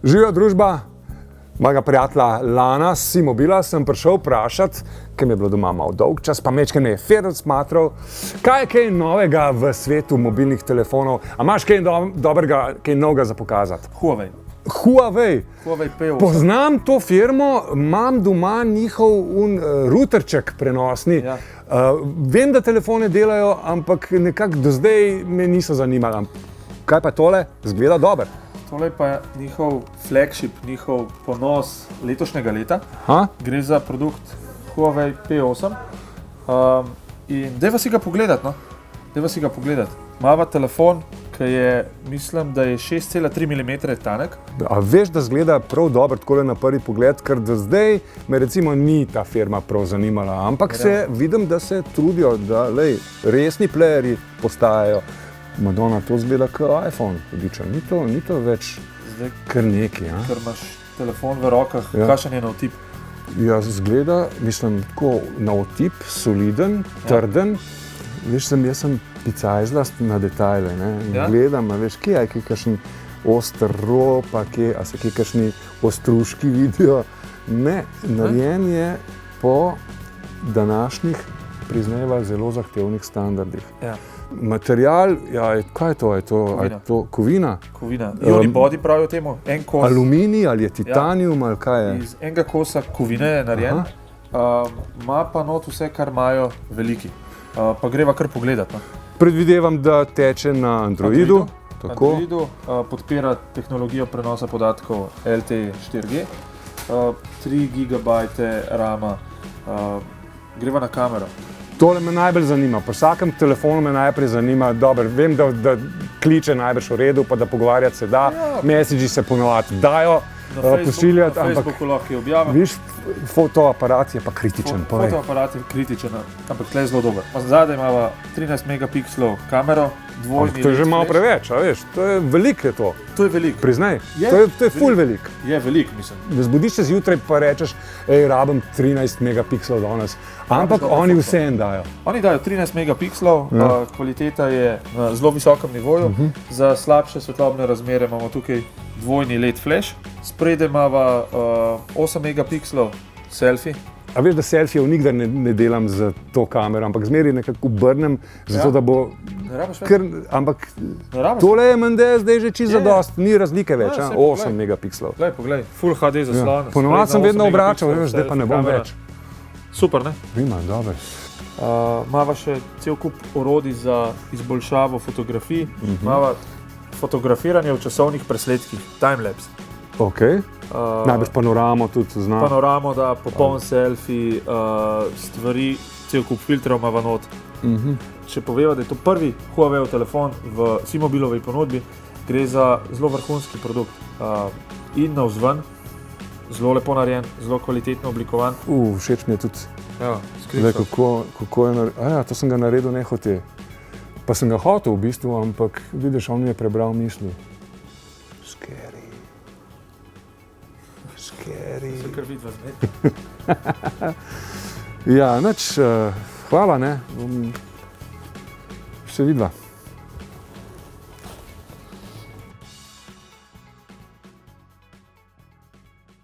Živijo družba, mojega prijatelja Lana, Simobila, sem prišel vprašati, ker mi je bilo doma malo dolg čas, pa mečkaj me je Ferod smatral, kaj je kaj novega v svetu mobilnih telefonov, a imaš kaj dobrega, kaj novega za pokazati? Huawei. Huawei P8. Poznam to firmo, imam doma njihov ruterček prenosni. Ja. Vem, da telefone delajo, ampak nekako do zdaj me niso zanimali. Kaj pa tole? Zgleda dobro. Tole pa je njihov flagship, njihov ponos letošnjega leta. Ha? Gre za produkt Huawei P8. In dajva si ga pogledati, no? Dajva si ga pogledati. Mava telefon, ki je, mislim, da je 6,3 mm tanek. A veš, da zgleda prav dobro takole na prvi pogled, ker do zdaj me recimo ni ta firma prav zanimala, ampak vidim, da se trudijo, da resni playerji postajajo. Madonna, to zgleda kot iPhone, odličen. Ni to več Zdaj, kar neki. Ja? ker imaš telefon v rokah, kakšen je navtip? Ja, zgleda, mislim, tako na otip, soliden, trden. Veš, jaz sem picajzlast na detajle, ne? Ja? Gledam, a veš, kje je kakšen oster rob, a se kje kakšni ostruški vidijo. Ne, narejen je po današnjih, prizneva, zelo zahtevnih standardih. Ja. Material, ja, kaj je to? Je to kovina? Kovina. Unibody pravijo temu, en kos. Aluminij ali je titanium ali kaj je? Iz enega kosa kovine je narejen. Ima pa not vse, kar imajo veliki. Pa greva kar pogledat. No. Predvidevam, da teče na Androidu. Tako. Androidu podpira tehnologijo prenosa podatkov LTE 4G, 3 GB RAM-a, greva na kamero. Tole me najbolj zanima. Pri vsakem telefonu me najprej zanima, dobro, vem, da kliče najbrž v redu, pa da pogovarjati se da, messagi se ponovadi dajo pošiljati, na ampak Facebooku lahko je objavim. viš, fotoaparat je pa kritičen. Fotoaparat je kritičen, ampak tle je zelo dober. Zadaj imava 13 megapikslov kamero, dvojni To je že LED malo flash. preveč, a veš, to je veliko je to. To je veliko. Priznaj, Je, to je ful veliko. Je veliko, mislim. Ne zbudiš se zjutraj pa rečeš, rabim 13 megapikslov danes, ampak dobro oni foto. vse en dajo. Oni dajo 13 megapikslov, kvaliteta je na zelo visokem nivoju. Za slabše svetlobne razmere imamo tukaj dvojni LED flash, spredaj imava 8 megapikslov selfie. A veš, da selfijev nikdar ne delam z to kamero, ampak zmeraj nekako obrnem, zato da bo... Ne rabiš več? Ampak Ne rabiš? tole je menda zdaj že čisto zadost, ni razlike več, Ja, saj 8 poglej. megapikslov. Poglej, Full HD zaslon. Ponovadi sem sprednja vedno 8 obračal, megapikslov, veš, zdaj pa ne bom kamera. več. Super, ne? Vima, dobro. Imava še cel kup orodij za izboljšavo fotografij. Imava fotografiranje v časovnih presledkih, timelapse. Ok, najbrž panoramo tudi zna. Panoramo, da popoln selfie, stvari, cel kup filtrov imava not. Če poveva, da je to prvi Huawei telefon v Simobilovi ponudbi, gre za zelo vrhunski produkt. In navzven, zelo lepo narejen, zelo kvalitetno oblikovan. Všeč mi je tudi, Screenshot. kako je naredil, to sem ga naredil nehote. Pa sem ga hotel v bistvu, ampak vidiš, on mi je prebral misli. Scary. Se kar vidi v zmed. Ja, nič, hvala, ne, še vidva.